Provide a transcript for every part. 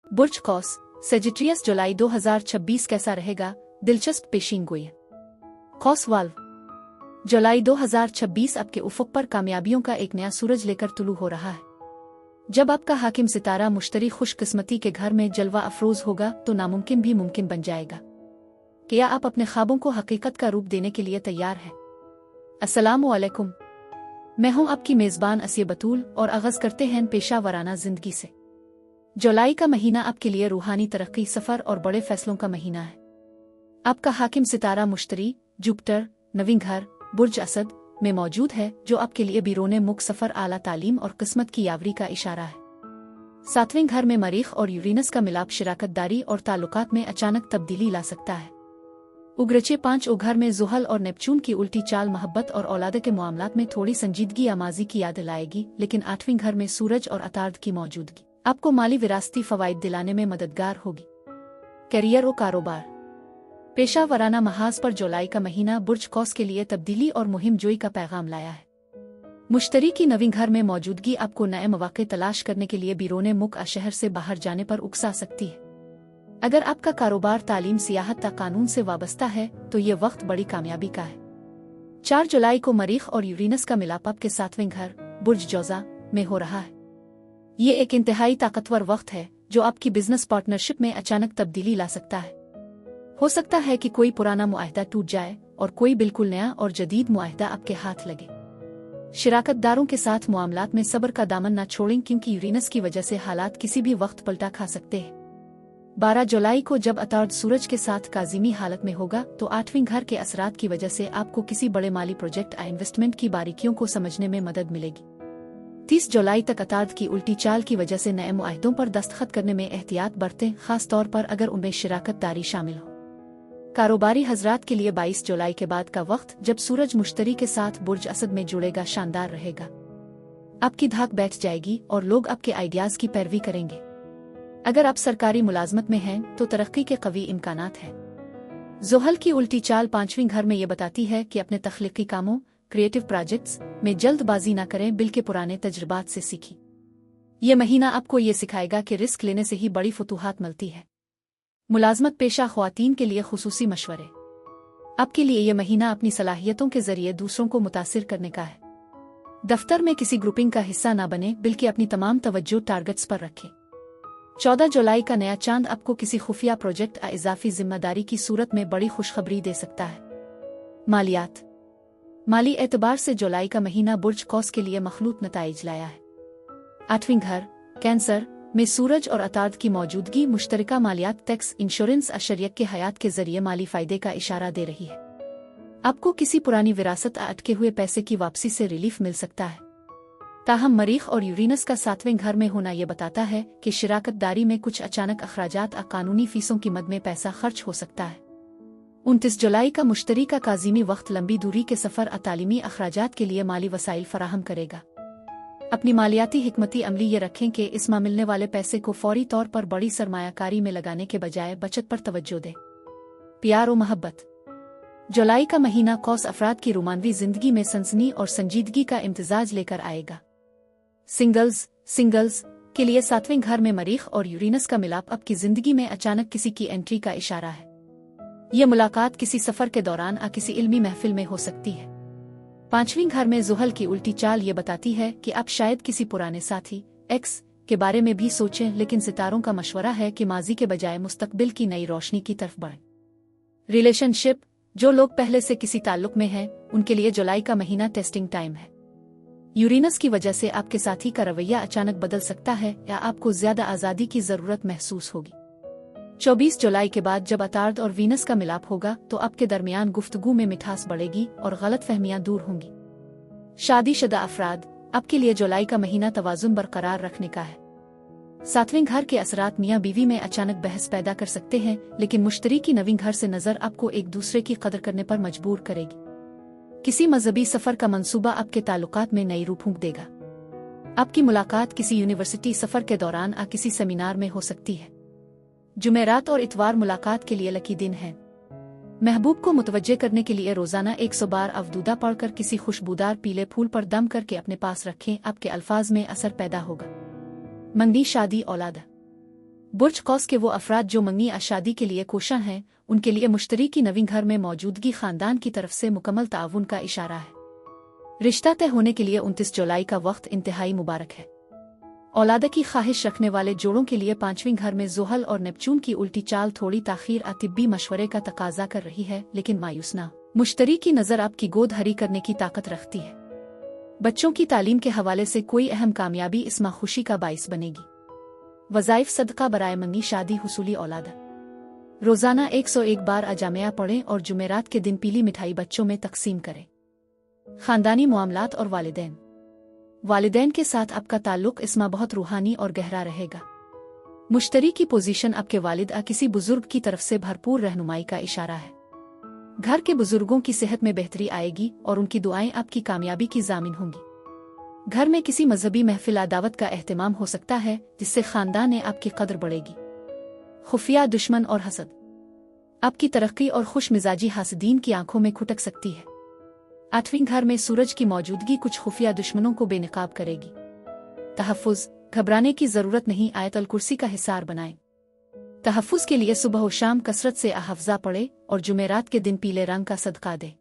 बुर्ज कौस, Sagittarius, जुलाई 2026 कैसा रहेगा? दिलचस्प पेशीनगोई। कौस वाल्व, जुलाई 2026 आपके उफक पर कामयाबियों का एक नया सूरज लेकर तुलू हो रहा है। जब आपका हाकिम सितारा मुश्तरी खुशकिस्मती के घर में जलवा अफरोज होगा तो नामुमकिन भी मुमकिन बन जाएगा। क्या आप अपने ख्वाबों को हकीकत का रूप देने के लिए तैयार हैं? अस्सलामु अलैकुम, मैं हूं आपकी मेज़बान असिया बतूल और आगाज़ करते हैं पेशा वराना जिंदगी से। जुलाई का महीना आपके लिए रूहानी तरक्की, सफ़र और बड़े फैसलों का महीना है। आपका हाकिम सितारा मुश्तरी जुपिटर नवीं घर बुर्ज असद में मौजूद है, जो आपके लिए बिरोने मुख सफ़र, आला तालीम और किस्मत की यावरी का इशारा है। सातवें घर में मरीख और यूरेनस का मिलाप शराकतदारी और ताल्लुकात में अचानक तब्दीली ला सकता है। उग्रचे 5 घर में जुहल और नेपचून की उल्टी चाल मोहब्बत और औलाद के मामलात में थोड़ी संजीदगी आमाजी की याद लाएगी, लेकिन 8वें घर में सूरज और अतार्द की मौजूदगी आपको माली विरासती फवाइद दिलाने में मददगार होगी। करियर और कारोबार, पेशा वराना महाज पर जुलाई का महीना बुर्ज कौस के लिए तब्दीली और मुहिम जोई का पैगाम लाया है। मुश्तरी की नवीं घर में मौजूदगी आपको नए मौके तलाश करने के लिए बिरोने मुक शहर से बाहर जाने पर उकसा सकती है। अगर आपका कारोबार तालीम, सियाहत या कानून से वाबस्ता है तो ये वक्त बड़ी कामयाबी का है। 4 जुलाई को मरीख और यूरेनस का मिलाप आपके 7वें घर बुर्ज जौजा में हो रहा है। ये एक इंतहाई ताकतवर वक्त है जो आपकी बिजनेस पार्टनरशिप में अचानक तब्दीली ला सकता है। हो सकता है कि कोई पुराना मुआहदा टूट जाए और कोई बिल्कुल नया और जदीद मुआहदा आपके हाथ लगे। शिराकतदारों के साथ मामलात में सब्र का दामन न छोड़ें, क्योंकि यूरेनस की वजह से हालात किसी भी वक्त पलटा खा सकते हैं। 12 जुलाई को जब अतार्द सूरज के साथ काजिमी हालत में होगा तो 8वें घर के असरात की वजह से आपको किसी बड़े माली प्रोजेक्ट या इन्वेस्टमेंट की बारीकियों को समझने में मदद मिलेगी। 30 जुलाई तक अतार्द की उल्टी चाल की वजह से नए मुआहदों पर दस्तखत करने में एहतियात बरतें, खास तौर पर अगर उनमें शिराकतदारी शामिल हो। कारोबारी हजरात के लिए 22 जुलाई के बाद का वक्त, जब सूरज मुश्तरी के साथ बुर्ज असद में जुड़ेगा, शानदार रहेगा। आपकी धाक बैठ जाएगी और लोग आपके आइडियाज की पैरवी करेंगे। अगर आप सरकारी मुलाजमत में हैं तो तरक्की के कवी इम्कानात हैं। जुहल की उल्टी चाल 5वें घर में ये बताती है कि अपने तख्लीकी कामों, क्रिएटिव प्रोजेक्ट्स में जल्दबाजी न करें, बल्कि पुराने तजुर्बात से सीखें। यह महीना आपको ये सिखाएगा कि रिस्क लेने से ही बड़ी फतूहात मिलती है। मुलाजमत पेशा ख्वातीन के लिए खुसूसी मशवरे, आपके लिए यह महीना अपनी सलाहियतों के जरिए दूसरों को मुतासिर करने का है। दफ्तर में किसी ग्रुपिंग का हिस्सा न बने, बल्कि अपनी तमाम तवज्जो टारगेट्स पर रखें। 14 जुलाई का नया चांद आपको किसी खुफिया प्रोजेक्ट या इजाफी जिम्मेदारी की सूरत में बड़ी खुशखबरी दे सकता है। मालियात, माली एतबार से जुलाई का महीना बुर्ज कौस के लिए मखलूत नताइज लाया है। 8वें घर कैंसर में सूरज और अतार्द की मौजूदगी मुश्तरका मालियात, टैक्स, इंश्योरेंस और शरीयत के हयात के जरिए माली फायदे का इशारा दे रही है। आपको किसी पुरानी विरासत या अटके हुए पैसे की वापसी से रिलीफ मिल सकता है। ताहम मरीख और यूरेनस का 7वें घर में होना यह बताता है कि शिराकतदारी में कुछ अचानक अखराजात और कानूनी फीसों की मद में पैसा खर्च हो सकता है। 29 जुलाई का मुश्तरी का काजिमी वक्त लंबी दूरी के सफ़र और तालीमी अखराजात के लिए माली वसाइल फराहम करेगा। अपनी मालियाती हिकमती अमली ये रखें कि इस माह मिलने वाले पैसे को फौरी तौर पर बड़ी सरमायाकारी में लगाने के बजाय बचत पर तवज्जो दें। प्यार और मोहब्बत, जुलाई का महीना कौस अफराद की रोमानवी जिंदगी में सनसनी और संजीदगी का इम्तिजाज लेकर आएगा। सिंगल्स के लिए 7वें घर में मरीख और यूरेनस का मिलाप आपकी जिंदगी में अचानक किसी की एंट्री का इशारा है। यह मुलाकात किसी सफर के दौरान या किसी इल्मी महफिल में हो सकती है। 5वें घर में जुहल की उल्टी चाल ये बताती है कि आप शायद किसी पुराने साथी एक्स के बारे में भी सोचें, लेकिन सितारों का मशवरा है कि माजी के बजाय मुस्तकबिल की नई रोशनी की तरफ बढ़ें। रिलेशनशिप, जो लोग पहले से किसी ताल्लुक में हैं उनके लिए जुलाई का महीना टेस्टिंग टाइम है। यूरेनस की वजह से आपके साथी का रवैया अचानक बदल सकता है या आपको ज्यादा आज़ादी की जरूरत महसूस होगी। 24 जुलाई के बाद जब अतार्द और वीनस का मिलाप होगा तो आपके दरमियान गुफ्तगू में मिठास बढ़ेगी और गलत फहमियां दूर होंगी। शादीशुदा अफराद, आपके लिए जुलाई का महीना तवाजुन बरकरार रखने का है। 7वें घर के असरात मियाँ बीवी में अचानक बहस पैदा कर सकते हैं, लेकिन मुश्तरी की नवीं घर से नजर आपको एक दूसरे की कदर करने पर मजबूर करेगी। किसी मजहबी सफर का मंसूबा आपके ताल्लुकात में नई रूह फूंक देगा। आपकी मुलाकात किसी यूनिवर्सिटी सफर के दौरान या किसी सेमिनार में हो सकती है। जुमेरात और इतवार मुलाकात के लिए लकी दिन है। महबूब को मुतवज्जे करने के लिए रोजाना 100 बार अवदूदा पढ़कर किसी खुशबूदार पीले फूल पर दम करके अपने पास रखें। आपके अल्फाज में असर पैदा होगा। मंगनी, शादी, औलाद, बुर्ज कौस के वो अफराद जो मंगनी शादी के लिए कोशां हैं, उनके लिए मुश्तरी की नवीं घर में मौजूदगी खानदान की तरफ से मुकम्मल ताउन का इशारा है। रिश्ता तय होने के लिए 29 जुलाई का वक्त इंतहाई मुबारक है। औलाद की ख्वाहिश रखने वाले जोड़ों के लिए 5वीं घर में ज़ुहल और नेपचून की उल्टी चाल थोड़ी ताख़ीर तिब्बी मशवरे का तकाजा कर रही है, लेकिन मायूस ना। मुश्तरी की नज़र आपकी गोद हरी करने की ताकत रखती है। बच्चों की तालीम के हवाले से कोई अहम कामयाबी इस माह खुशी का बाइस बनेगी। वज़ाइफ सदका बराए मंगी शादी हुसूली औलाद। रोज़ाना 101 बार अजामिया पढ़ें और जुमेरात के दिन पीली मिठाई बच्चों में तकसीम करें। ख़ानदानी मामलात और वालिदैन के साथ आपका ताल्लुक इस माह बहुत रूहानी और गहरा रहेगा। मुश्तरी की पोजीशन आपके वालिद किसी बुजुर्ग की तरफ से भरपूर रहनुमाई का इशारा है। घर के बुजुर्गों की सेहत में बेहतरी आएगी और उनकी दुआएं आपकी कामयाबी की जामिन होंगी। घर में किसी मजहबी महफिल दावत का एहतमाम हो सकता है, जिससे खानदान में आपकी कदर बढ़ेगी। खुफिया दुश्मन और हसद आपकी तरक्की और खुश मिजाजी हासदीन की आंखों में खुटक सकती है। 8वीं घर में सूरज की मौजूदगी कुछ खुफिया दुश्मनों को बेनकाब करेगी। तहफ़्फ़ुज़, घबराने की जरूरत नहीं, आयतल कुर्सी का हिसार बनाएं। तहफ़्फ़ुज़ के लिए सुबह व शाम कसरत से हफ्ज़ा पढ़े और जुमेरात के दिन पीले रंग का सदका दे।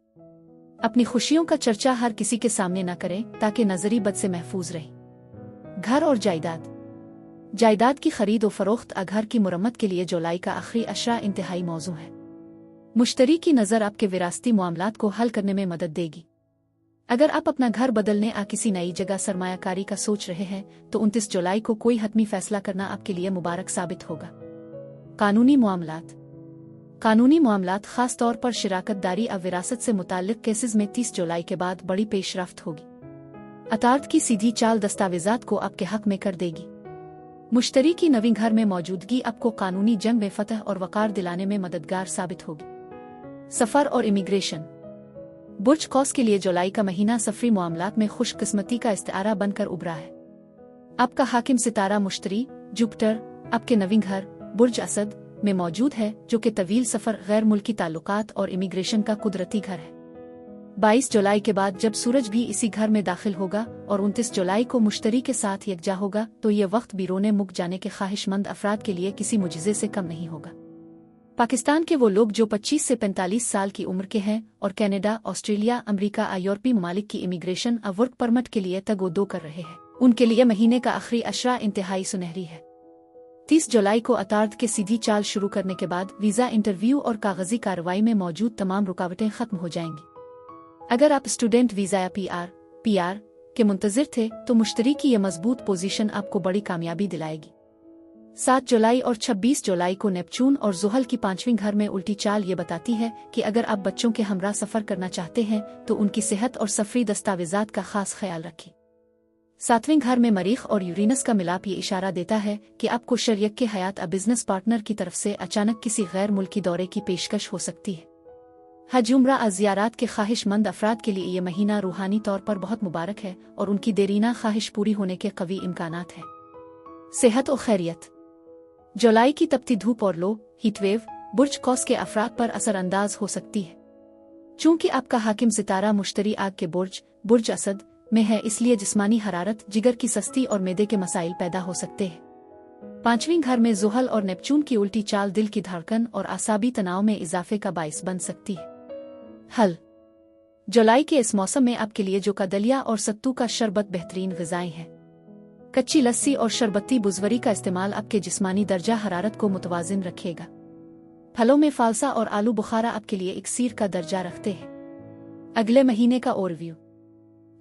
अपनी खुशियों का चर्चा हर किसी के सामने न करें, ताकि नजरी बद से महफूज रहे। घर और जायदाद की खरीद और फरोख्त। घर की मुरम्मत के लिए जुलाई का आखिरी अशरा इंतहाई मौजू है। मुश्तरी की नज़र आपके विरासती मामलात को हल करने में मदद देगी। अगर आप अपना घर बदलने किसी नई जगह सरमायाकारी का सोच रहे हैं, तो 29 जुलाई को कोई हतमी फैसला करना आपके लिए मुबारक साबित होगा। कानूनी मामलात खास तौर पर शिराकत दारी और विरासत से मुताल्लिक केसेस में 30 जुलाई के बाद बड़ी पेशरफ्त होगी। अतार्त की सीधी चाल दस्तावेजात को आपके हक में कर देगी। मुश्तरी की नवीं घर में मौजूदगी आपको कानूनी जंग में फतह और वकार दिलाने में मददगार साबित होगी। सफ़र और इमिग्रेशन। बुर्ज कौस के लिए जुलाई का महीना सफरी मामलात में खुशकिस्मती का इस्तारा बनकर उभरा है। आपका हाकिम सितारा मुश्तरी जुपिटर आपके नवीं घर बुर्ज असद में मौजूद है, जो कि तवील सफ़र, गैर मुल्की ताल्लुकात और इमिग्रेशन का कुदरती घर है। 22 जुलाई के बाद जब सूरज भी इसी घर में दाखिल होगा और 29 जुलाई को मुश्तरी के साथ यकजा होगा, तो ये वक्त बिरोने मुक जाने के ख्वाहिशमंद अफराद के लिए किसी मुजिज़े से कम नहीं होगा। पाकिस्तान के वो लोग जो 25 से 45 साल की उम्र के हैं और कनाडा, ऑस्ट्रेलिया, अमेरिका, यूरोपीय ममालिक की इमिग्रेशन और वर्क परमिट के लिए तगोदो कर रहे हैं, उनके लिए महीने का आखिरी अशरा इंतहाई सुनहरी है। 30 जुलाई को अतार्द के सीधी चाल शुरू करने के बाद वीज़ा, इंटरव्यू और कागजी कार्रवाई में मौजूद तमाम रुकावटें खत्म हो जाएंगी। अगर आप स्टूडेंट वीज़ा या पीआर के मुंतज़िर थे, तो मुश्तरी की यह मजबूत पोजीशन आपको बड़ी कामयाबी दिलाएगी। 7 जुलाई और 26 जुलाई को नेपचून और ज़ुहल की 5वीं घर में उल्टी चाल ये बताती है कि अगर आप बच्चों के हमरा सफ़र करना चाहते हैं, तो उनकी सेहत और सफरी दस्तावेजात का खास ख्याल रखें। 7वें घर में मरीख और यूरेनस का मिलाप ये इशारा देता है कि आपको शरीक के हयात बिजनेस पार्टनर की तरफ से अचानक किसी गैर मुल्की दौरे की पेशकश हो सकती है। हज उम्रा ज़ियारात के ख्वाहिशमंद अफराद के लिए ये महीना रूहानी तौर पर बहुत मुबारक है और उनकी देरीना ख्वाहिश पूरी होने के कवी इम्कानात हैं। सेहत और खैरियत। जुलाई की तपती धूप और लो हीटवेव बुर्ज कौस के अफराद पर असरअंदाज हो सकती है। चूंकि आपका हाकिम सितारा मुश्तरी आग के बुर्ज असद में है, इसलिए जिस्मानी हरारत, जिगर की सस्ती और मैदे के मसाइल पैदा हो सकते हैं। 5वीं घर में ज़ुहल और नेपचून की उल्टी चाल दिल की धड़कन और आसाबी तनाव में इजाफे का बाइस बन सकती है। हल। जुलाई के इस मौसम में आपके लिए जो का दलिया और सत्तू का शरबत बेहतरीन ग़िज़ाएं हैं। कच्ची लस्सी और शरबती बुज़वरी का इस्तेमाल आपके जिस्मानी दर्जा हरारत को मुतवाज़िन रखेगा। फलों में फालसा और आलू बुखारा आपके लिए इक्सीर का दर्जा रखते हैं। अगले महीने का ओवरव्यू।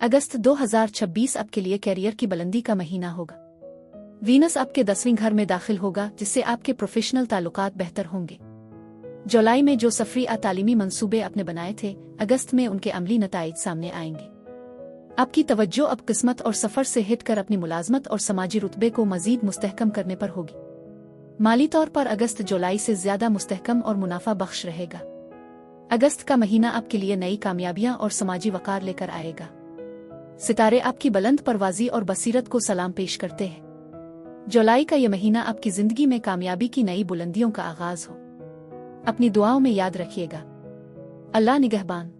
अगस्त 2026 आपके लिए कैरियर की बुलंदी का महीना होगा। वीनस आपके 10वीं घर में दाखिल होगा, जिससे आपके प्रोफेशनल ताल्लुकात बेहतर होंगे। जुलाई में जो सफरी तालीमी मंसूबे आपने बनाए थे, अगस्त में उनके अमली नताइज सामने आएंगे। आपकी तवज्जो अब किस्मत और सफ़र से हटकर अपनी मुलाजमत और समाजी रुतबे को मजीद मुस्तहकम करने पर होगी। माली तौर पर अगस्त जुलाई से ज़्यादा मुस्तहकम और मुनाफा बख्श रहेगा। अगस्त का महीना आपके लिए नई कामयाबियां और समाजी वकार लेकर आएगा। सितारे आपकी बुलंद परवाज़ी और बसीरत को सलाम पेश करते हैं। जुलाई का यह महीना आपकी ज़िंदगी में कामयाबी की नई बुलंदियों का आगाज़ हो। अपनी दुआओं में याद रखिएगा। अल्लाह निगहबान।